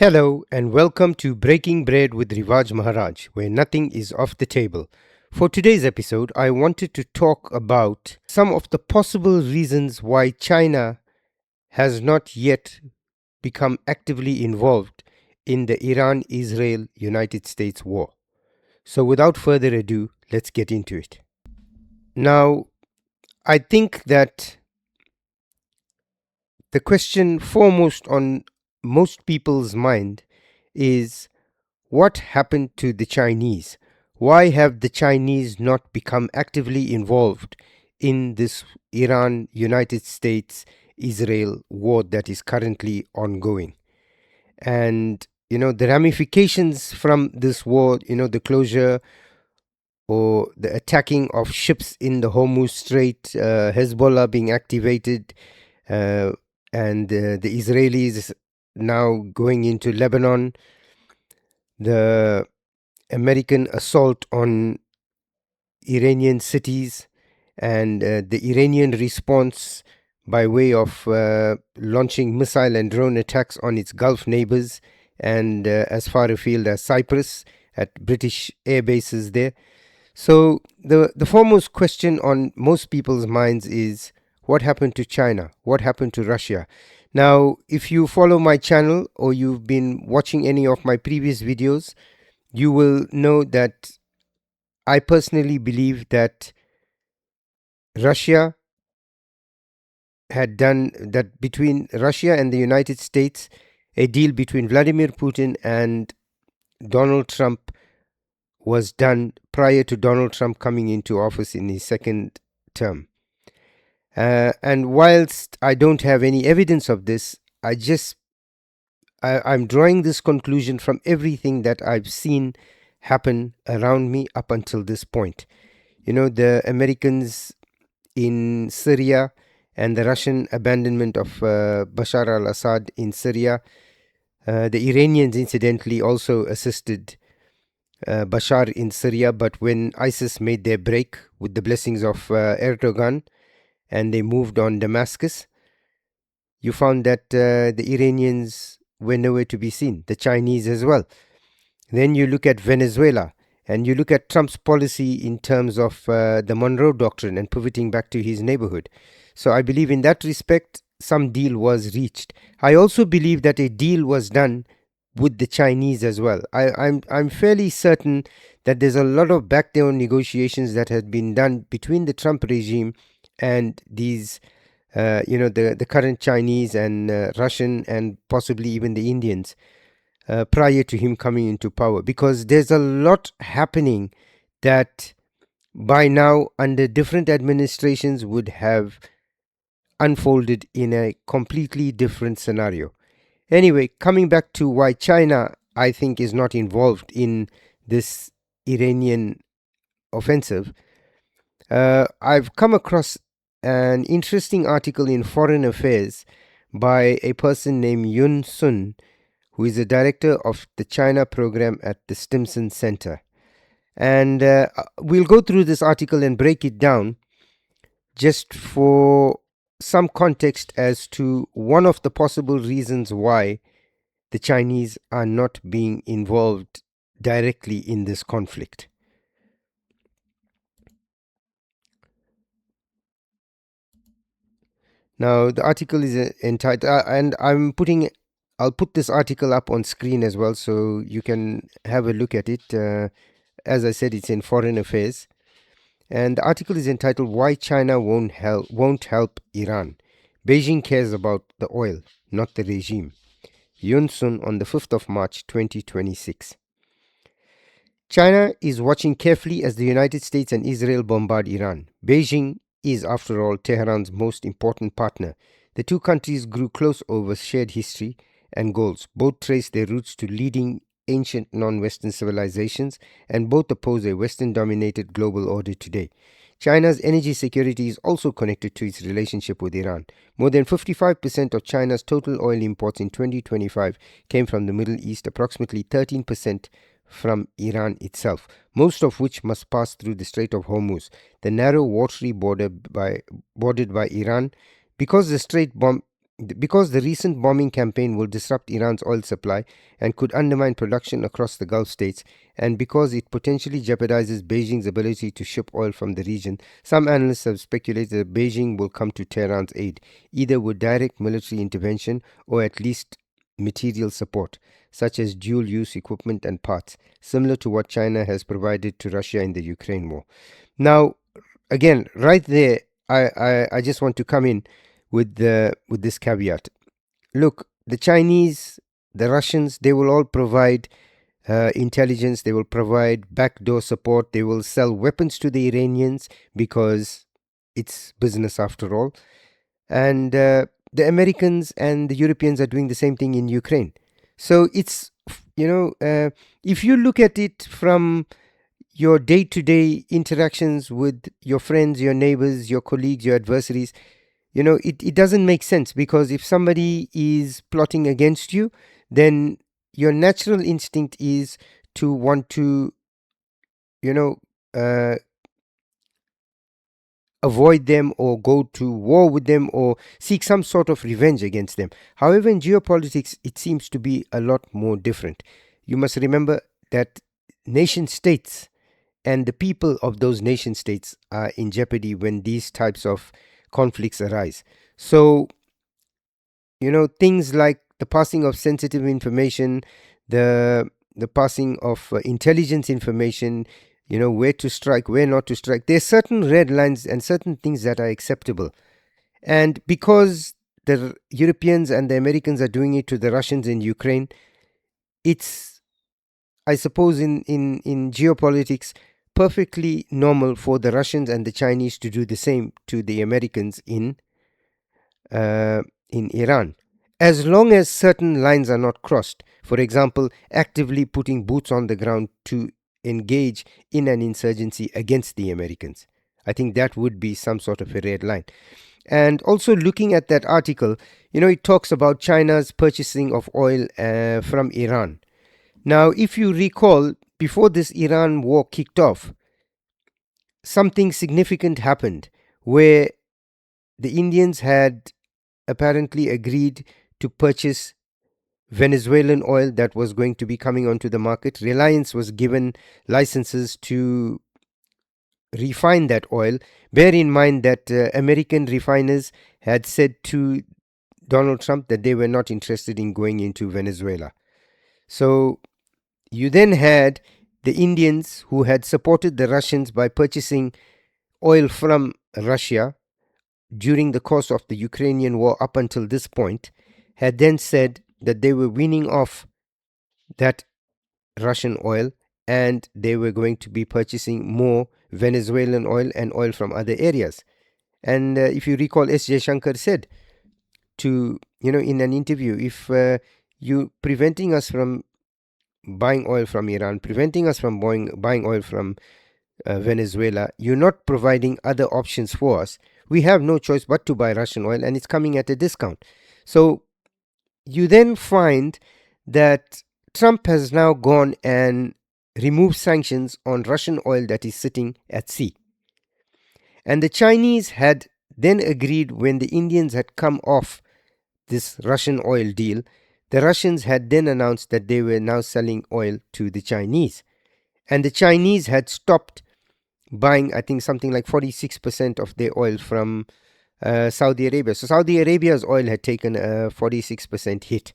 Hello and welcome to Breaking Bread with Rivaj Maharaj, where nothing is off the table. For today's episode, I wanted to talk about some of the possible reasons why China has not yet become actively involved in the Iran Israel United States war. So, without further ado, let's get into it. Now, I think that the question foremost on most people's mind is what happened to the Chinese? Why have the Chinese not become actively involved in this Iran United States Israel war that is currently ongoing? And the ramifications from this war, the closure or the attacking of ships in the Hormuz Strait, Hezbollah being activated, uh, and the Israelis now going into Lebanon, the American assault on Iranian cities, and the Iranian response by way of launching missile and drone attacks on its Gulf neighbors and as far afield as Cyprus at British air bases there. So the foremost question on most people's minds is what happened to China? What happened to Russia? Now, if you follow my channel or you've been watching any of my previous videos, you will know that I personally believe that Russia had done that between Russia and the United States, a deal between Vladimir Putin and Donald Trump was done prior to Donald Trump coming into office in his second term. And whilst I don't have any evidence of this, I'm drawing this conclusion from everything that I've seen happen around me up until this point. The Americans in Syria and the Russian abandonment of Bashar al-Assad in Syria. The Iranians, incidentally, also assisted Bashar in Syria, but when ISIS made their break with the blessings of Erdogan and they moved on Damascus, you found that the Iranians were nowhere to be seen, the Chinese as well. Then you look at Venezuela, and you look at Trump's policy in terms of the Monroe Doctrine and pivoting back to his neighborhood. So I believe in that respect, some deal was reached. I also believe that a deal was done with the Chinese as well. I'm fairly certain that there's a lot of backdoor negotiations that had been done between the Trump regime and these, the current Chinese and Russian and possibly even the Indians. Prior to him coming into power, because there's a lot happening that by now under different administrations would have unfolded in a completely different scenario. Anyway, coming back to why China, I think, is not involved in this Iranian offensive, I've come across an interesting article in Foreign Affairs by a person named Yun Sun, who is the director of the China program at the Stimson Center. And we'll go through this article and break it down just for some context as to one of the possible reasons why the Chinese are not being involved directly in this conflict. Now, the article is entitled, and I'll put this article up on screen as well so you can have a look at it. As I said, it's in Foreign Affairs. And the article is entitled Why China Won't Help Iran. Beijing cares about the oil, not the regime. Yun Sun on the 5th of March 2026. China is watching carefully as the United States and Israel bombard Iran. Beijing is, after all, Tehran's most important partner. The two countries grew close over shared history and goals. Both trace their roots to leading ancient non-Western civilizations, and both oppose a Western-dominated global order today. China's energy security is also connected to its relationship with Iran. More than 55% of China's total oil imports in 2025 came from the Middle East, approximately 13% from Iran itself, most of which must pass through the Strait of Hormuz, the narrow watery border bordered by Iran. Because the strait because the recent bombing campaign will disrupt Iran's oil supply and could undermine production across the Gulf states, and because it potentially jeopardizes Beijing's ability to ship oil from the region, some analysts have speculated that Beijing will come to Tehran's aid, either with direct military intervention or at least material support, such as dual use equipment and parts, similar to what China has provided to Russia in the Ukraine war. Now, again, right there, I just want to come in with this caveat. Look, the Chinese, the Russians, they will all provide intelligence. They will provide backdoor support. They will sell weapons to the Iranians because it's business after all. And the Americans and the Europeans are doing the same thing in Ukraine. So it's, if you look at it from your day-to-day interactions with your friends, your neighbors, your colleagues, your adversaries, it doesn't make sense, because if somebody is plotting against you, then your natural instinct is to want to, uh, avoid them or go to war with them or seek some sort of revenge against them. However, in geopolitics, it seems to be a lot more different. You must remember that nation states and the people of those nation states are in jeopardy when these types of conflicts arise. So, things like the passing of sensitive information, the passing of intelligence information, where to strike, where not to strike. There's certain red lines and certain things that are acceptable. And because the Europeans and the Americans are doing it to the Russians in Ukraine, it's, I suppose, in geopolitics, perfectly normal for the Russians and the Chinese to do the same to the Americans in Iran, as long as certain lines are not crossed. For example, actively putting boots on the ground to engage in an insurgency against the Americans. I think that would be some sort of a red line. And also, looking at that article, it talks about China's purchasing of oil from Iran. Now, if you recall, before this Iran war kicked off, something significant happened where the Indians had apparently agreed to purchase Venezuelan oil that was going to be coming onto the market. Reliance was given licenses to refine that oil. Bear in mind that American refiners had said to Donald Trump that they were not interested in going into Venezuela. So you then had the Indians, who had supported the Russians by purchasing oil from Russia during the course of the Ukrainian war up until this point, had then said that they were weaning off that Russian oil and they were going to be purchasing more Venezuelan oil and oil from other areas. And if you recall, S. Shankar said to, in an interview, if you preventing us from buying oil from Iran, preventing us from buying oil from Venezuela, you're not providing other options for us. We have no choice but to buy Russian oil, and it's coming at a discount. So you then find that Trump has now gone and removed sanctions on Russian oil that is sitting at sea. And the Chinese had then agreed, when the Indians had come off this Russian oil deal, the Russians had then announced that they were now selling oil to the Chinese. And the Chinese had stopped buying, I think, something like 46% of their oil from Saudi Arabia. So Saudi Arabia's oil had taken a 46% hit.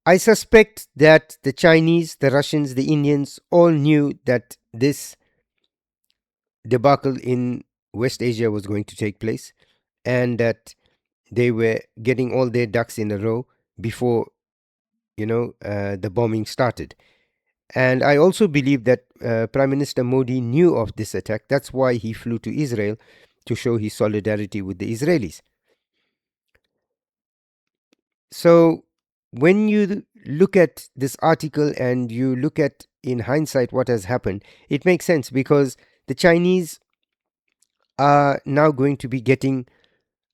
I suspect that the Chinese, the Russians, the Indians all knew that this debacle in West Asia was going to take place, and that they were getting all their ducks in a row before, the bombing started. And I also believe that Prime Minister Modi knew of this attack. That's why he flew to Israel to show his solidarity with the Israelis. So when you look at this article and you look at, in hindsight, what has happened, it makes sense, because the Chinese are now going to be getting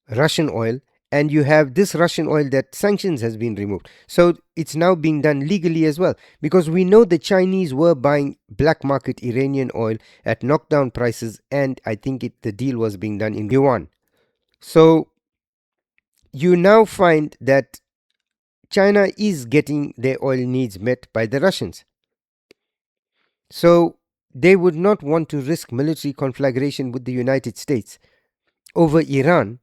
Russian oil, and you have this Russian oil that sanctions has been removed. So it's now being done legally as well, because we know the Chinese were buying black market Iranian oil at knockdown prices, and I think the deal was being done in yuan. So you now find that China is getting their oil needs met by the Russians. So they would not want to risk military conflagration with the United States over Iran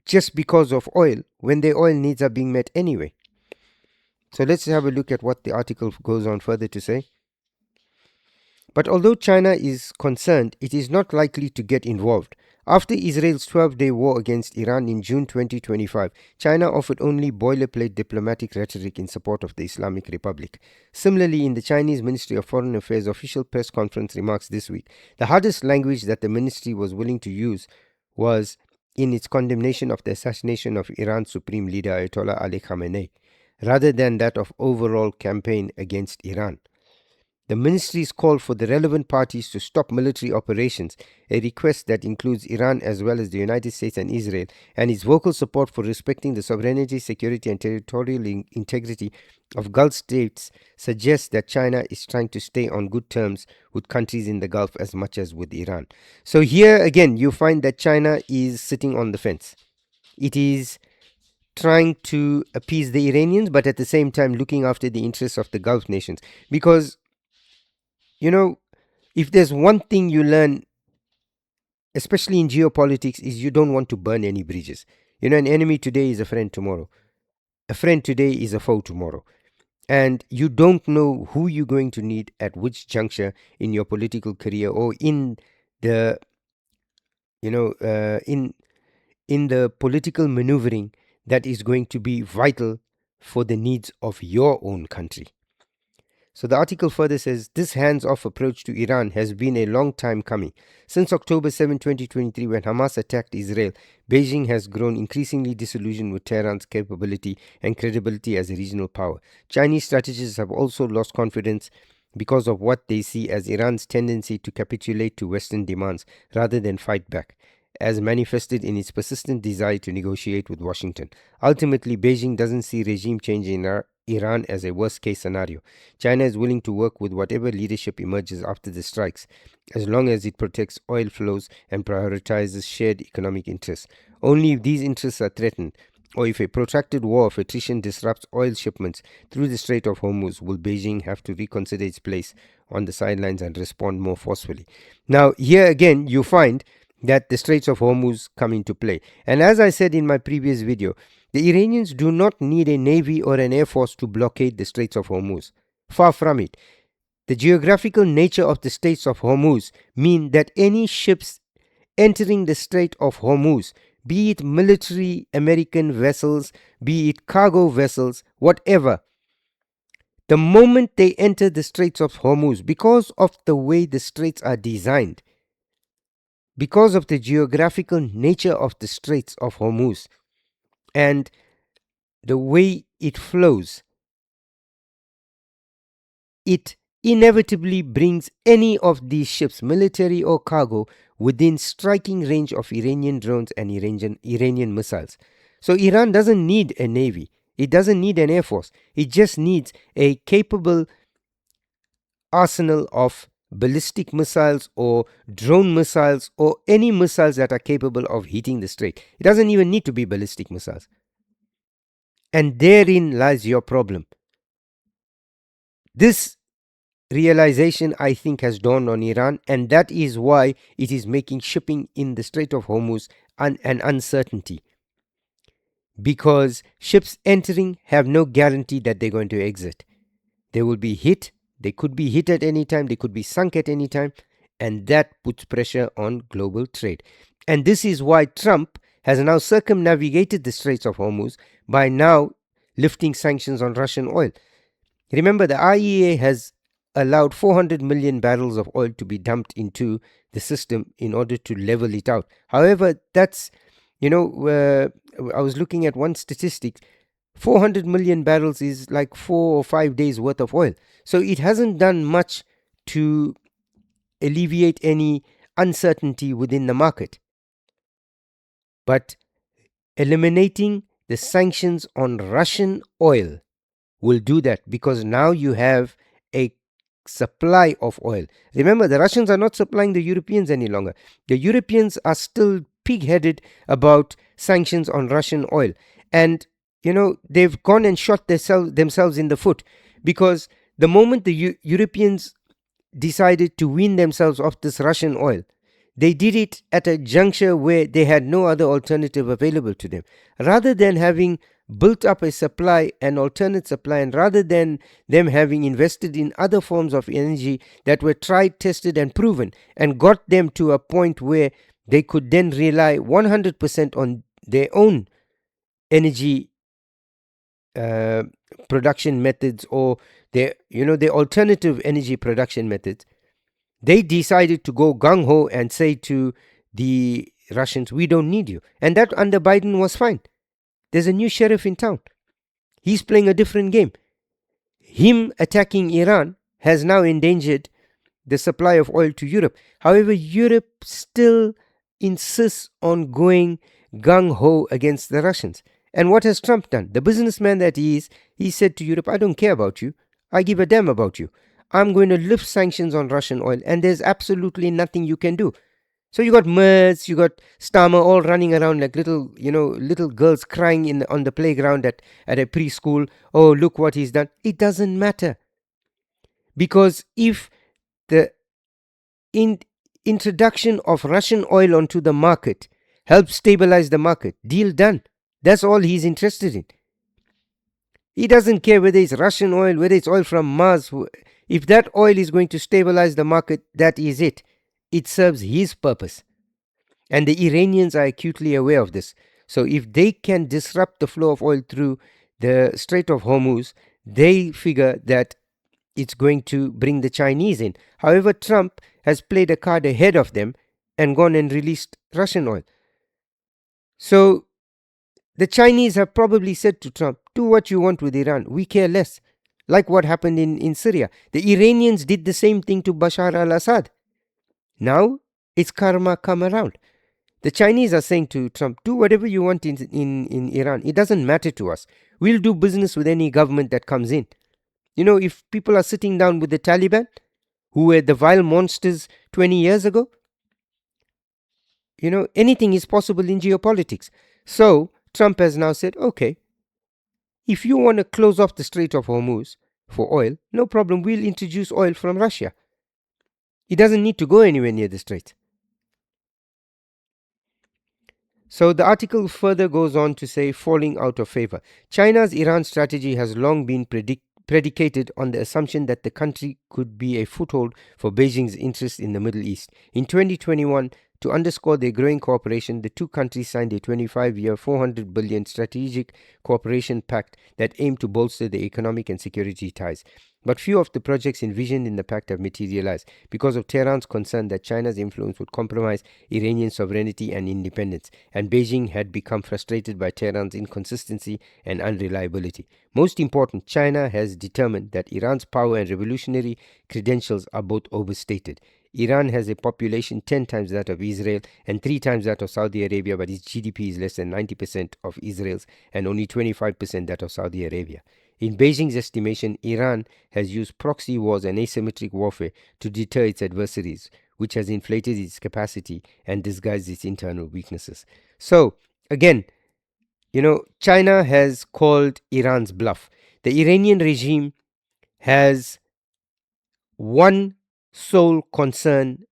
just because of oil when their oil needs are being met anyway. So let's have a look at what the article goes on further to say. But although China is concerned, it is not likely to get involved. After Israel's 12-day war against Iran in June 2025, China offered only boilerplate diplomatic rhetoric in support of the Islamic Republic. Similarly, in the Chinese Ministry of Foreign Affairs official press conference remarks this week, the hardest language that the ministry was willing to use was in its condemnation of the assassination of Iran's supreme leader Ayatollah Ali Khamenei, rather than that of overall campaign against Iran. The ministry's call for the relevant parties to stop military operations, a request that includes Iran as well as the United States and Israel, and its vocal support for respecting the sovereignty, security, and territorial integrity of Gulf states, suggests that China is trying to stay on good terms with countries in the Gulf as much as with Iran. So here again, you find that China is sitting on the fence. It is trying to appease the Iranians, but at the same time looking after the interests of the Gulf nations. Because if there's one thing you learn, especially in geopolitics, is you don't want to burn any bridges. An enemy today is a friend tomorrow. A friend today is a foe tomorrow. And you don't know who you're going to need at which juncture in your political career or in the, in the political maneuvering that is going to be vital for the needs of your own country. So the article further says, this hands-off approach to Iran has been a long time coming. Since October 7, 2023, when Hamas attacked Israel, Beijing has grown increasingly disillusioned with Tehran's capability and credibility as a regional power. Chinese strategists have also lost confidence because of what they see as Iran's tendency to capitulate to Western demands rather than fight back, as manifested in its persistent desire to negotiate with Washington. Ultimately, Beijing doesn't see regime change in Iran as a worst-case scenario. China is willing to work with whatever leadership emerges after the strikes, as long as it protects oil flows and prioritizes shared economic interests. Only if these interests are threatened, or if a protracted war of attrition disrupts oil shipments through the Strait of Hormuz, will Beijing have to reconsider its place on the sidelines and respond more forcefully. Now, here again, you find that the Straits of Hormuz come into play. And as I said in my previous video, the Iranians do not need a navy or an air force to blockade the Straits of Hormuz. Far from it. The geographical nature of the Straits of Hormuz mean that any ships entering the Strait of Hormuz, be it military American vessels, be it cargo vessels, whatever, the moment they enter the Straits of Hormuz, because of the way the straits are designed, because of the geographical nature of the Straits of Hormuz and the way it flows, it inevitably brings any of these ships, military or cargo, within striking range of Iranian drones and Iranian missiles. So Iran doesn't need a navy. It doesn't need an air force. It just needs a capable arsenal of ballistic missiles or drone missiles or any missiles that are capable of hitting the strait. It doesn't even need to be ballistic missiles. And therein lies your problem. This realization, I think, has dawned on Iran, and that is why it is making shipping in the Strait of Hormuz an uncertainty. Because ships entering have no guarantee that they're going to exit. They will be hit. They could be hit at any time. They could be sunk at any time. And that puts pressure on global trade. And this is why Trump has now circumnavigated the Straits of Hormuz by now lifting sanctions on Russian oil. Remember, the IEA has allowed 400 million barrels of oil to be dumped into the system in order to level it out. However, that's, I was looking at one statistic, 400 million barrels is like 4 or 5 days worth of oil. So it hasn't done much to alleviate any uncertainty within the market. But eliminating the sanctions on Russian oil will do that, because now you have a supply of oil. Remember, the Russians are not supplying the Europeans any longer. The Europeans are still pig-headed about sanctions on Russian oil. And, they've gone and shot themselves in the foot, because the moment the Europeans decided to wean themselves off this Russian oil, they did it at a juncture where they had no other alternative available to them. Rather than having built up a supply, an alternate supply, and rather than them having invested in other forms of energy that were tried, tested, and proven, and got them to a point where they could then rely 100% on their own energy uh, production methods, or their alternative energy production methods, they decided to go gung ho and say to the Russians, "We don't need you." And that under Biden was fine. There's a new sheriff in town. He's playing a different game. Him attacking Iran has now endangered the supply of oil to Europe. However, Europe still insists on going gung ho against the Russians. And what has Trump done? The businessman that he is, he said to Europe, "I don't care about you. I give a damn about you. I'm going to lift sanctions on Russian oil, and there's absolutely nothing you can do." So you got Merz, you got Starmer all running around like little girls crying on the playground at a preschool. "Oh, look what he's done." It doesn't matter, because if the introduction of Russian oil onto the market helps stabilize the market, deal done. That's all he's interested in. He doesn't care whether it's Russian oil, whether it's oil from Mars. If that oil is going to stabilize the market, that is it. It serves his purpose. And the Iranians are acutely aware of this. So if they can disrupt the flow of oil through the Strait of Hormuz, they figure that it's going to bring the Chinese in. However, Trump has played a card ahead of them and gone and released Russian oil. So the Chinese have probably said to Trump, "Do what you want with Iran. We care less." Like what happened in Syria. The Iranians did the same thing to Bashar al-Assad. Now it's karma come around. The Chinese are saying to Trump, "Do whatever you want in Iran. It doesn't matter to us. We'll do business with any government that comes in." If people are sitting down with the Taliban, who were the vile monsters 20 years ago, anything is possible in geopolitics. So Trump has now said, "Okay, if you want to close off the Strait of Hormuz for oil, no problem, we'll introduce oil from Russia. It doesn't need to go anywhere near the strait." So the article further goes on to say, falling out of favor. China's Iran strategy has long been predicated on the assumption that the country could be a foothold for Beijing's interests in the Middle East. In 2021, to underscore their growing cooperation, the two countries signed a 25-year, $400 billion strategic cooperation pact that aimed to bolster their economic and security ties. But few of the projects envisioned in the pact have materialized because of Tehran's concern that China's influence would compromise Iranian sovereignty and independence, and Beijing had become frustrated by Tehran's inconsistency and unreliability. Most important, China has determined that Iran's power and revolutionary credentials are both overstated. Iran has a population 10 times that of Israel and 3 times that of Saudi Arabia, but its GDP is less than 90% of Israel's and only 25% that of Saudi Arabia. In Beijing's estimation, Iran has used proxy wars and asymmetric warfare to deter its adversaries, which has inflated its capacity and disguised its internal weaknesses. So, again, China has called Iran's bluff. The Iranian regime has one sole concern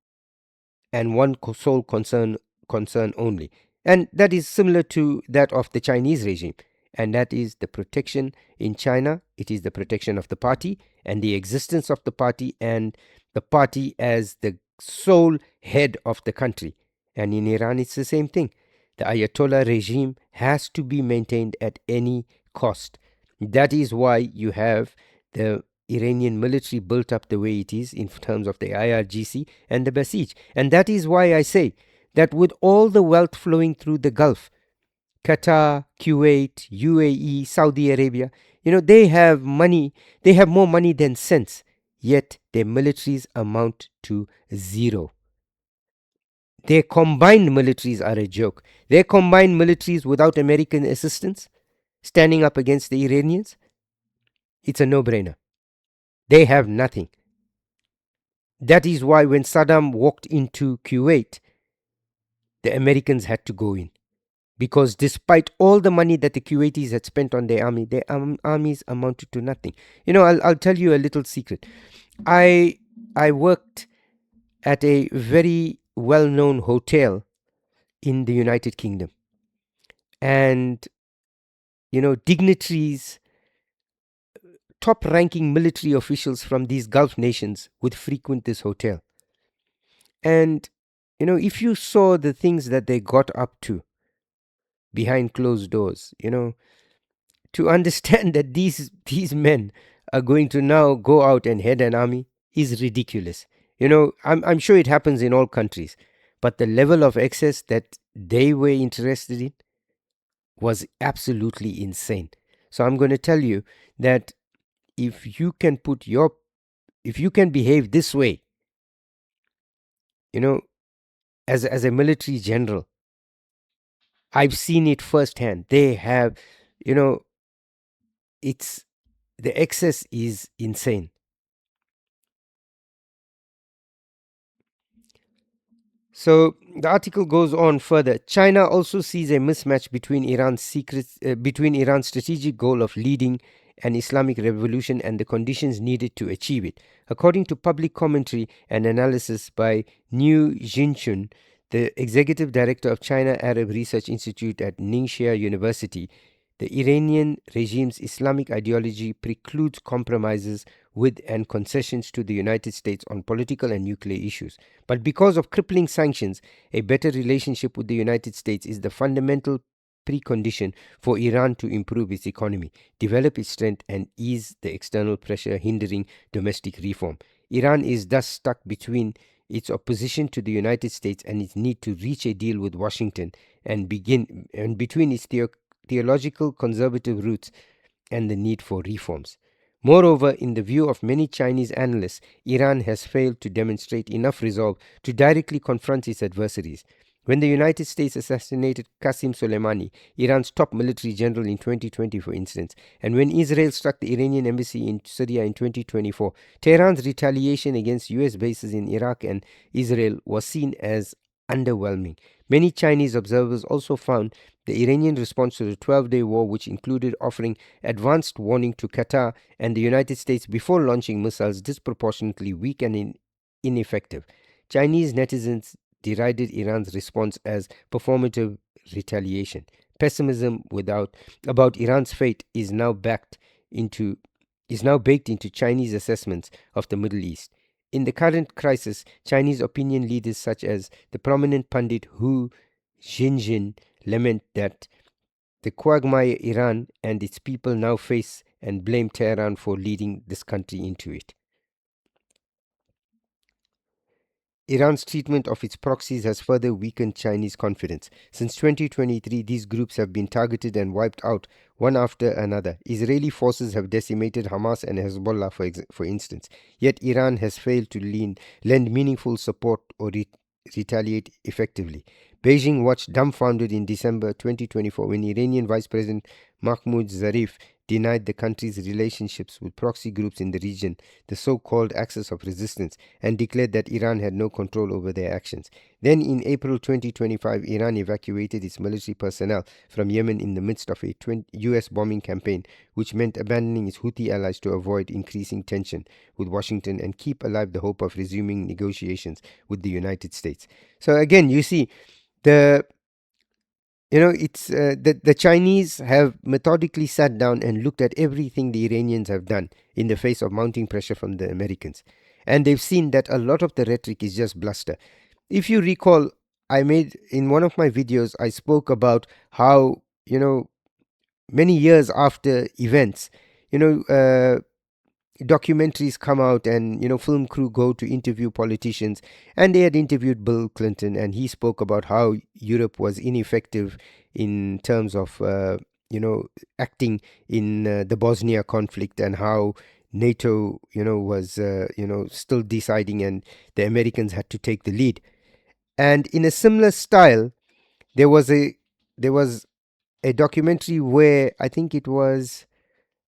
and one sole concern only, and that is similar to that of the Chinese regime, and that is the protection. In China, it is the protection of the party and the existence of the party, and the party as the sole head of the country. And in Iran, it's the same thing. The Ayatollah regime has to be maintained at any cost. That is why you have the Iranian military built up the way it is in terms of the IRGC and the Basij. And that is why I say that with all the wealth flowing through the Gulf, Qatar, Kuwait, UAE, Saudi Arabia, they have money, they have more money than sense, yet their militaries amount to zero. Their combined militaries are a joke. Their combined militaries without American assistance, standing up against the Iranians, it's a no-brainer. They have nothing. That is why when Saddam walked into Kuwait, the Americans had to go in, because despite all the money that the Kuwaitis had spent on their armies amounted to nothing. I'll tell you a little secret. I worked at a very well-known hotel in the United Kingdom, and dignitaries, top-ranking military officials from these Gulf nations would frequent this hotel. And if you saw the things that they got up to behind closed doors, to understand that these men are going to now go out and head an army is ridiculous. I'm sure it happens in all countries, but the level of excess that they were interested in was absolutely insane. So I'm going to tell you that if you can if you can behave this way, you know as a military general, I've seen it firsthand. They have, you know it's the excess is insane. So the article goes on further. China also sees a mismatch between Iran's strategic goal of leading an Islamic revolution and the conditions needed to achieve it. According to public commentary and analysis by Niu Jinchun, the executive director of China Arab Research Institute at Ningxia University, the Iranian regime's Islamic ideology precludes compromises with and concessions to the United States on political and nuclear issues. But because of crippling sanctions, a better relationship with the United States is the fundamental precondition for Iran to improve its economy, develop its strength, and ease the external pressure hindering domestic reform. Iran is thus stuck between its opposition to the United States and its need to reach a deal with Washington, and between its theological conservative roots and the need for reforms. Moreover, in the view of many Chinese analysts, Iran has failed to demonstrate enough resolve to directly confront its adversaries. When the United States assassinated Qasem Soleimani, Iran's top military general, in 2020, for instance, and when Israel struck the Iranian embassy in Syria in 2024, Tehran's retaliation against US bases in Iraq and Israel was seen as underwhelming. Many Chinese observers also found the Iranian response to the 12-day war, which included offering advanced warning to Qatar and the United States before launching missiles, disproportionately weak and ineffective. Chinese netizens derided Iran's response as performative retaliation. Pessimism about Iran's fate is now baked into Chinese assessments of the Middle East. In the current crisis, Chinese opinion leaders such as the prominent pundit Hu Xinjin lament that the quagmire Iran and its people now face and blame Tehran for leading this country into it. Iran's treatment of its proxies has further weakened Chinese confidence. Since 2023, these groups have been targeted and wiped out one after another. Israeli forces have decimated Hamas and Hezbollah, for instance. Yet Iran has failed to lend meaningful support or retaliate effectively. Beijing watched dumbfounded in December 2024 when Iranian Vice President Mahmoud Zarif denied the country's relationships with proxy groups in the region, the so-called axis of resistance, and declared that Iran had no control over their actions. Then in April 2025, Iran evacuated its military personnel from Yemen in the midst of a US bombing campaign, which meant abandoning its Houthi allies to avoid increasing tension with Washington and keep alive the hope of resuming negotiations with the United States. So again, you see, the Chinese have methodically sat down and looked at everything the Iranians have done in the face of mounting pressure from the Americans, and they've seen that a lot of the rhetoric is just bluster. If you recall, I made in one of my videos, I spoke about how, many years after events, documentaries come out, and film crew go to interview politicians, and they had interviewed Bill Clinton, and he spoke about how Europe was ineffective in terms of acting in the Bosnia conflict, and how NATO was still deciding, and the Americans had to take the lead. And in a similar style, there was a documentary where I think it was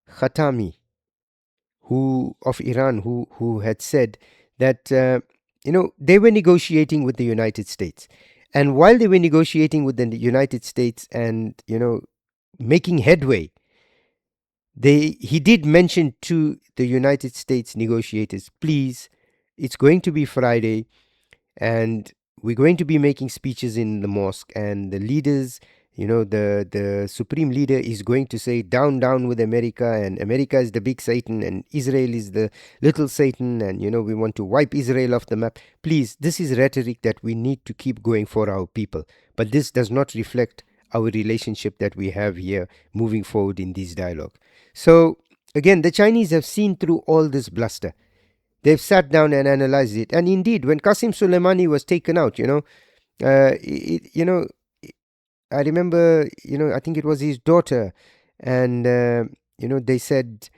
Khatami, who of Iran, who had said that they were negotiating with the United States, And while they were negotiating with the United States and, making headway, he did mention to the United States negotiators, please, it's going to be Friday, and we're going to be making speeches in the mosque, and the leaders, the supreme leader is going to say, down, down with America, and America is the big Satan, and Israel is the little Satan, and we want to wipe Israel off the map. Please, this is rhetoric that we need to keep going for our people, but this does not reflect our relationship that we have here moving forward in this dialogue. So again, the Chinese have seen through all this bluster. They've sat down and analyzed it. And indeed, when Qasim Soleimani was taken out, I remember, I think it was his daughter, and, they said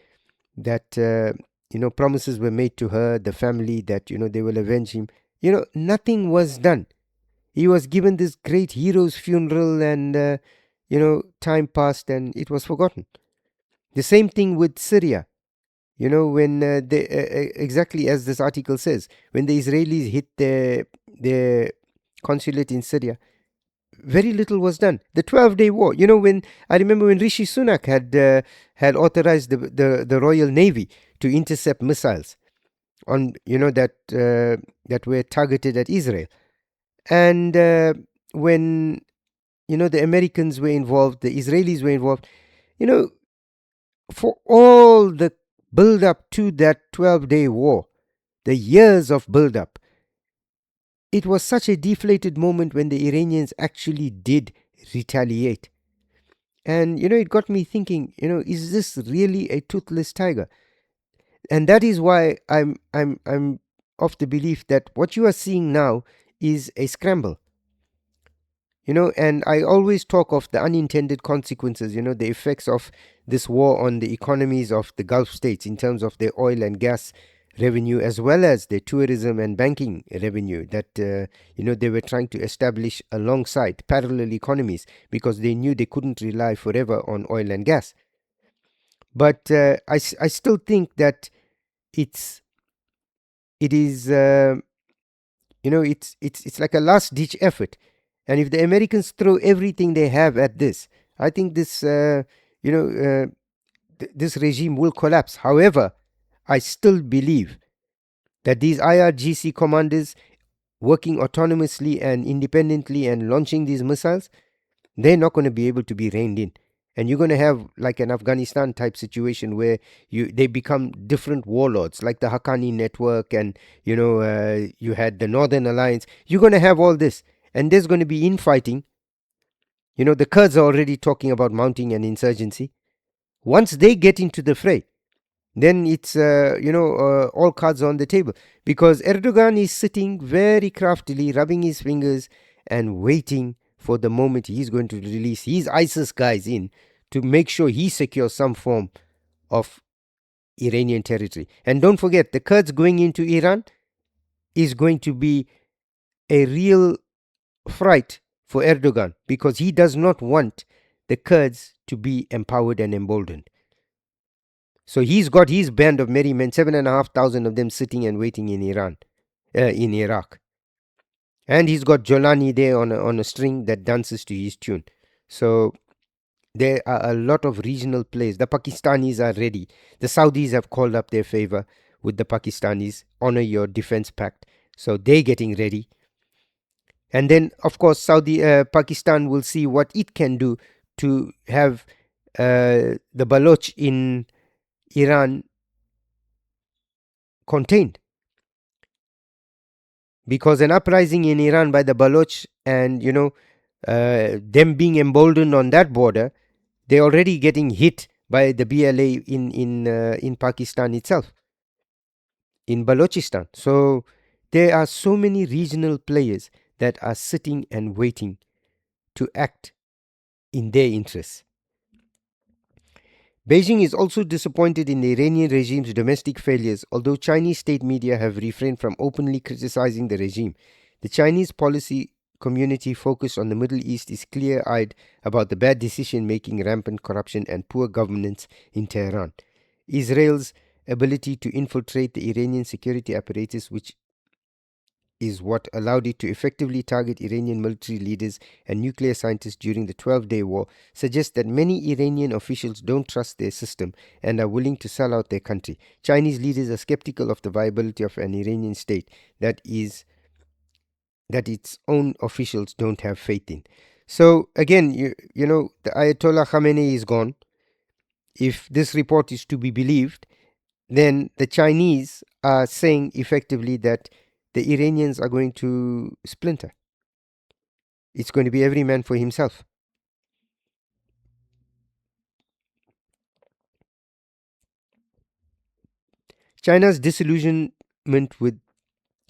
that, promises were made to her, the family, that, they will avenge him. Nothing was done. He was given this great hero's funeral, and, time passed and it was forgotten. The same thing with Syria. When exactly as this article says, when the Israelis hit their consulate in Syria, very little was done. The 12-day war. When I remember when Rishi Sunak had authorized the Royal Navy to intercept missiles on that were targeted at Israel, and when the Americans were involved, the Israelis were involved. For all the build up to that 12-day war, the years of build up, it was such a deflated moment when the Iranians actually did retaliate. And it got me thinking, is this really a toothless tiger? And that is why I'm of the belief that what you are seeing now is a scramble. And I always talk of the unintended consequences, the effects of this war on the economies of the Gulf states in terms of their oil and gas revenue, as well as the tourism and banking revenue that, they were trying to establish alongside parallel economies, because they knew they couldn't rely forever on oil and gas. But I still think that it is, it's like a last ditch effort. And if the Americans throw everything they have at this, I think this, this regime will collapse. However, I still believe that these IRGC commanders working autonomously and independently and launching these missiles, they're not going to be able to be reined in. And you're going to have like an Afghanistan type situation where they become different warlords, like the Haqqani network, and you had the Northern Alliance. You're going to have all this, and there's going to be infighting. The Kurds are already talking about mounting an insurgency. Once they get into the fray, then it's all cards on the table, because Erdogan is sitting very craftily, rubbing his fingers and waiting for the moment he's going to release his ISIS guys in to make sure he secures some form of Iranian territory. And don't forget, the Kurds going into Iran is going to be a real fright for Erdogan, because he does not want the Kurds to be empowered and emboldened. So he's got his band of merry men, 7,500 of them sitting and waiting in in Iraq. And he's got Jolani there on a string that dances to his tune. So there are a lot of regional players. The Pakistanis are ready. The Saudis have called up their favor with the Pakistanis, honor your defense pact. So they're getting ready. And then, of course, Pakistan will see what it can do to have the Baloch in Iran contained. Because an uprising in Iran by the Baloch and, them being emboldened on that border, they're already getting hit by the BLA in Pakistan itself, in Balochistan. So there are so many regional players that are sitting and waiting to act in their interests. Beijing is also disappointed in the Iranian regime's domestic failures, although Chinese state media have refrained from openly criticizing the regime. The Chinese policy community focused on the Middle East is clear-eyed about the bad decision-making, rampant corruption, and poor governance in Tehran. Israel's ability to infiltrate the Iranian security apparatus, which is what allowed it to effectively target Iranian military leaders and nuclear scientists during the 12-day war, suggests that many Iranian officials don't trust their system and are willing to sell out their country. Chinese leaders are skeptical of the viability of an Iranian state that its own officials don't have faith in. So again, you know, the Ayatollah Khamenei is gone. If this report is to be believed, then the Chinese are saying effectively that the Iranians are going to splinter. It's going to be every man for himself. China's disillusionment with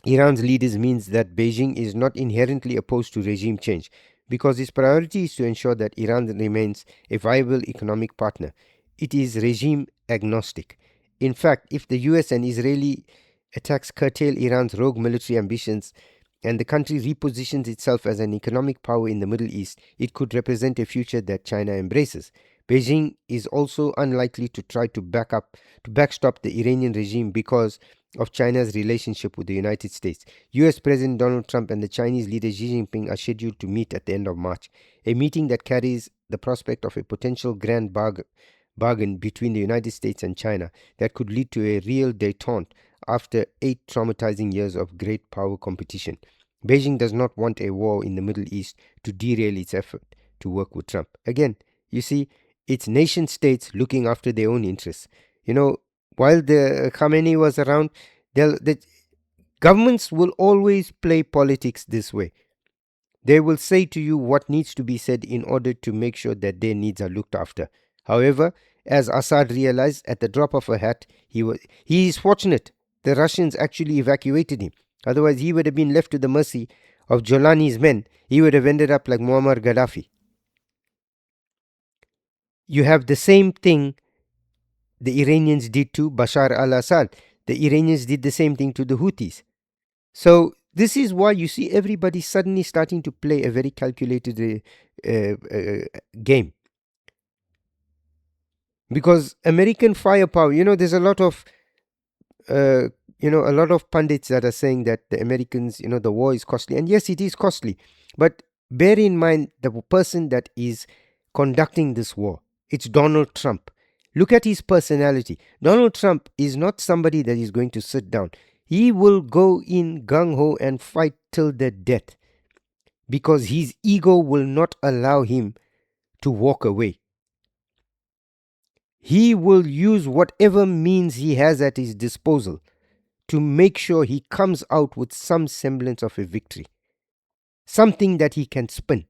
Iran's leaders means that Beijing is not inherently opposed to regime change, because its priority is to ensure that Iran remains a viable economic partner. It is regime agnostic. In fact, if the US and Israeli attacks curtail Iran's rogue military ambitions and the country repositions itself as an economic power in the Middle East, it could represent a future that China embraces. Beijing is also unlikely to try to backstop the Iranian regime because of China's relationship with the United States. US President Donald Trump and the Chinese leader Xi Jinping are scheduled to meet at the end of March, a meeting that carries the prospect of a potential grand bargain between the United States and China that could lead to a real détente after 8 traumatizing years of great power competition. Beijing does not want a war in the Middle East to derail its effort to work with Trump. Again, you see, it's nation states looking after their own interests. You know, while the Khamenei was around, the governments will always play politics this way. They will say to you what needs to be said in order to make sure that their needs are looked after. However, as Assad realized at the drop of a hat, he is fortunate the Russians actually evacuated him. Otherwise, he would have been left to the mercy of Jolani's men. He would have ended up like Muammar Gaddafi. You have the same thing the Iranians did to Bashar al-Assad. The Iranians did the same thing to the Houthis. So this is why you see everybody suddenly starting to play a very calculated game. Because American firepower, you know, there's a lot of a lot of pundits that are saying that the Americans, the war is costly. And yes, it is costly. But bear in mind the person that is conducting this war. It's Donald Trump. Look at his personality. Donald Trump is not somebody that is going to sit down. He will go in gung-ho and fight till the death because his ego will not allow him to walk away. He will use whatever means he has at his disposal to make sure he comes out with some semblance of a victory, something that he can spin.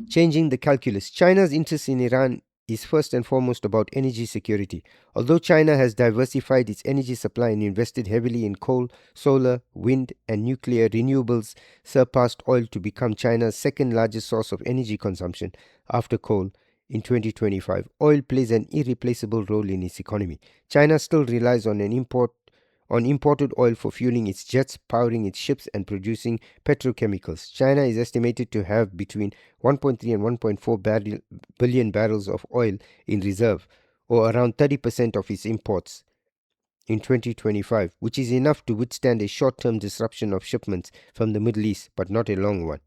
Changing the calculus. China's interest in Iran is first and foremost about energy security. Although China has diversified its energy supply and invested heavily in coal, solar, wind, and nuclear, renewables surpassed oil to become China's second largest source of energy consumption after coal. In 2025, oil plays an irreplaceable role in its economy. China still relies on imported oil for fueling its jets, powering its ships, and producing petrochemicals. China is estimated to have between 1.3 and 1.4 billion barrels of oil in reserve, or around 30% of its imports in 2025, which is enough to withstand a short-term disruption of shipments from the Middle East, but not a long one.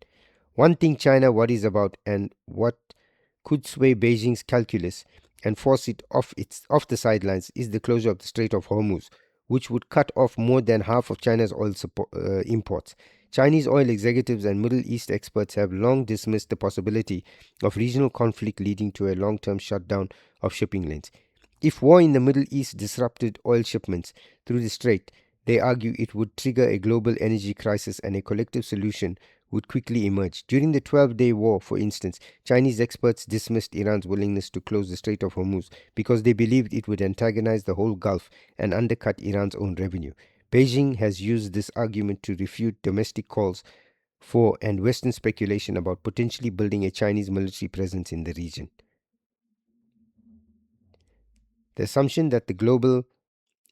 One thing China worries about, and what could sway Beijing's calculus and force it off the sidelines, is the closure of the Strait of Hormuz, which would cut off more than half of China's oil imports. Chinese oil executives and Middle East experts have long dismissed the possibility of regional conflict leading to a long-term shutdown of shipping lanes. If war in the Middle East disrupted oil shipments through the strait, they argue it would trigger a global energy crisis and a collective solution would quickly emerge. During the 12-day war, for instance, Chinese experts dismissed Iran's willingness to close the Strait of Hormuz because they believed it would antagonize the whole Gulf and undercut Iran's own revenue. Beijing has used this argument to refute domestic calls for and Western speculation about potentially building a Chinese military presence in the region. The assumption that the global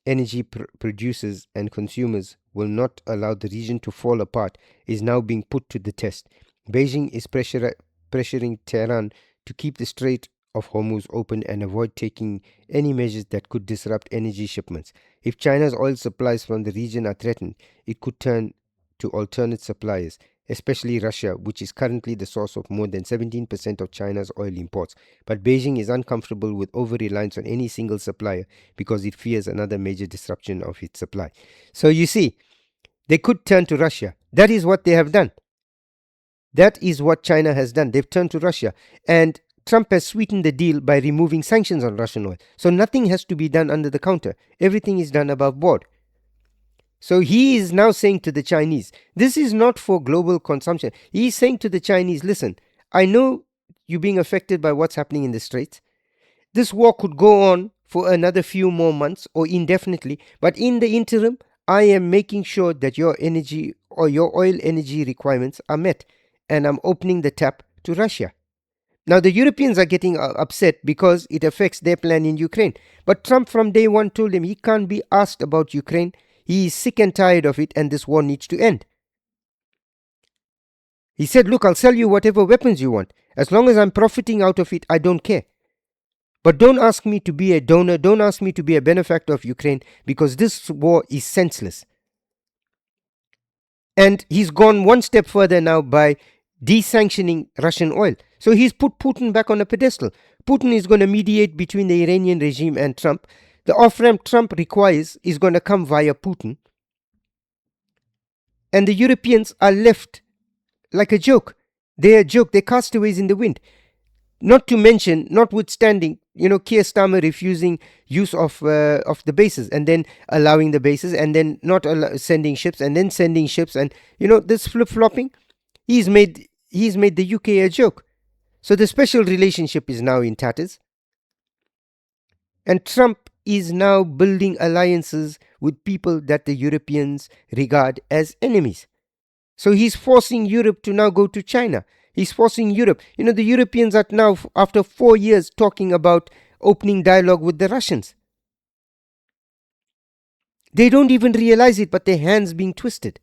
energy producers and consumers will not allow the region to fall apart is now being put to the test. Beijing is pressuring Tehran to keep the Strait of Hormuz open and avoid taking any measures that could disrupt energy shipments. If China's oil supplies from the region are threatened, it could turn to alternate suppliers, especially Russia, which is currently the source of more than 17% of China's oil imports. But Beijing is uncomfortable with over-reliance on any single supplier because it fears another major disruption of its supply. So you see, they could turn to Russia. That is what they have done. That is what China has done. They've turned to Russia. And Trump has sweetened the deal by removing sanctions on Russian oil. So nothing has to be done under the counter. Everything is done above board. So he is now saying to the Chinese, this is not for global consumption. He is saying to the Chinese, listen, I know you're being affected by what's happening in the Straits. This war could go on for another few more months or indefinitely, but in the interim, I am making sure that your energy or your oil energy requirements are met, and I'm opening the tap to Russia. Now, the Europeans are getting upset because it affects their plan in Ukraine. But Trump from day one told them he can't be asked about Ukraine. He is sick and tired of it, and this war needs to end. He said, look, I'll sell you whatever weapons you want. As long as I'm profiting out of it, I don't care. But don't ask me to be a donor, don't ask me to be a benefactor of Ukraine, because this war is senseless. And he's gone one step further now by desanctioning Russian oil. So he's put Putin back on a pedestal. Putin is going to mediate between the Iranian regime and Trump. The off-ramp Trump requires is going to come via Putin. And the Europeans are left like a joke. They're a joke. They're castaways in the wind. Not to mention, notwithstanding, Keir Starmer refusing use of the bases and then allowing the bases and then not sending ships and then sending ships, and this flip-flopping, he's made the UK a joke. So the special relationship is now in tatters, and Trump is now building alliances with people that the Europeans regard as enemies. So he's forcing Europe to now go to China. He's forcing Europe. The Europeans are now, after 4 years, talking about opening dialogue with the Russians. They don't even realize it, but their hands being twisted.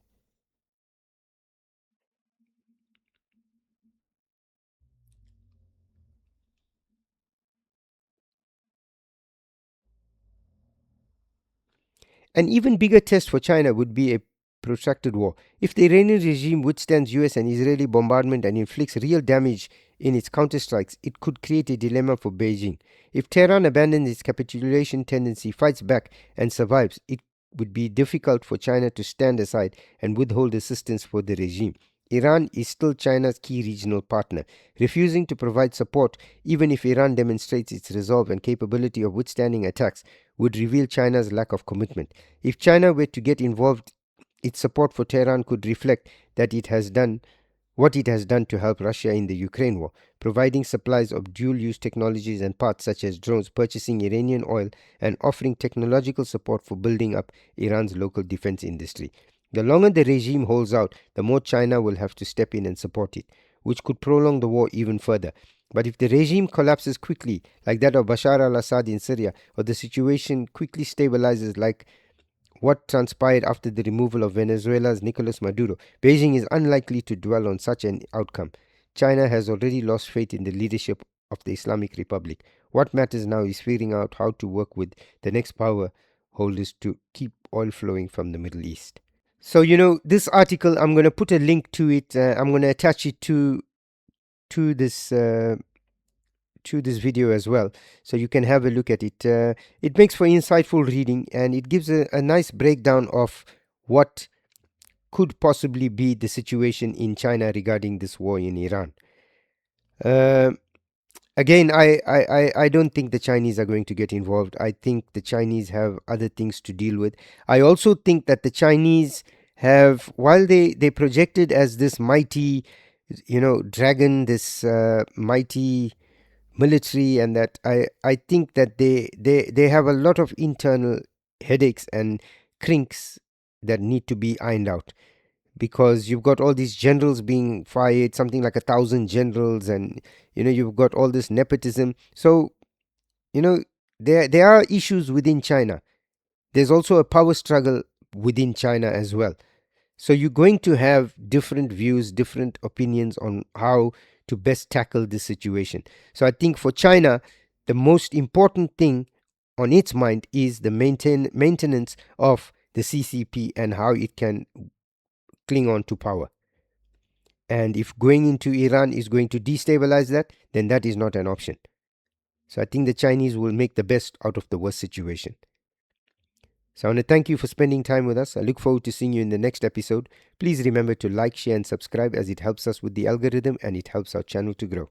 An even bigger test for China would be a protracted war. If the Iranian regime withstands US and Israeli bombardment and inflicts real damage in its counterstrikes, it could create a dilemma for Beijing. If Tehran abandons its capitulation tendency, fights back, and survives, it would be difficult for China to stand aside and withhold assistance for the regime. Iran is still China's key regional partner. Refusing to provide support, even if Iran demonstrates its resolve and capability of withstanding attacks, would reveal China's lack of commitment. If China were to get involved, its support for Tehran could reflect that it has done what it has done to help Russia in the Ukraine war, providing supplies of dual-use technologies and parts such as drones, purchasing Iranian oil, and offering technological support for building up Iran's local defense industry. The longer the regime holds out, the more China will have to step in and support it, which could prolong the war even further. But if the regime collapses quickly, like that of Bashar al-Assad in Syria, or the situation quickly stabilizes like what transpired after the removal of Venezuela's Nicolas Maduro, Beijing is unlikely to dwell on such an outcome. China has already lost faith in the leadership of the Islamic Republic. What matters now is figuring out how to work with the next power holders to keep oil flowing from the Middle East. So, this article, I'm going to put a link to it. I'm going to attach it to this video as well, so you can have a look at it. It makes for insightful reading, and it gives a nice breakdown of what could possibly be the situation in China regarding this war in Iran. Again, I don't think the Chinese are going to get involved. I think the Chinese have other things to deal with. I also think that the Chinese have, while they projected as this mighty, dragon, this mighty military, and that I think that they have a lot of internal headaches and kinks that need to be ironed out, because you've got all these generals being fired, something like 1,000 generals, and you've got all this nepotism. So there are issues within China. There's also a power struggle within China as well. So you're going to have different views, different opinions on how to best tackle this situation. So I think for China, the most important thing on its mind is the maintenance of the CCP and how it can cling on to power. And if going into Iran is going to destabilize that, then that is not an option. So I think the Chinese will make the best out of the worst situation. So I want to thank you for spending time with us. I look forward to seeing you in the next episode. Please remember to like, share, and subscribe, as it helps us with the algorithm and it helps our channel to grow.